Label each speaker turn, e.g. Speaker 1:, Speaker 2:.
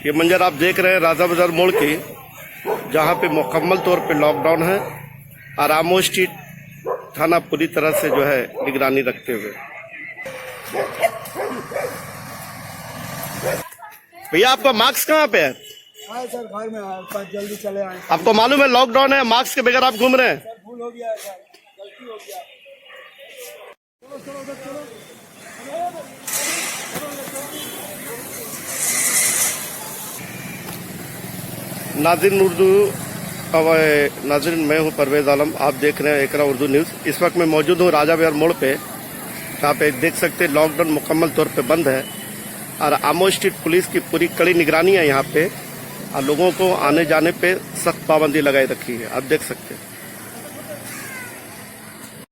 Speaker 1: ये मंजर आप देख रहे हैं राजा बाजार मोड़ की, जहाँ पे मुकम्मल तौर पे लॉकडाउन है और आमो स्ट्रीट थाना पूरी तरह से जो है निगरानी रखते हुए। भैया आपका मास्क कहाँ पे है?
Speaker 2: सर घर में है, जल्दी चले आए।
Speaker 1: आपको मालूम है लॉकडाउन है, मास्क के बगैर आप घूम रहे हैं?
Speaker 2: सर भूल हो गया सर, गलती हो गया। चलो चलो उधर चलो।
Speaker 1: नाज़रीन मैं हूं परवेज आलम, आप देख रहे हैं एकरा उर्दू न्यूज़। इस वक्त मैं मौजूद हूं राजा बाजार मोड़ पे, जहाँ पे देख सकते हैं लॉकडाउन मुकम्मल तौर पे बंद है और आमो स्ट्रीट पुलिस की पूरी कड़ी निगरानी है यहाँ पे, और लोगों को आने जाने पे सख्त पाबंदी लगाई रखी है, आप देख सकते हैं।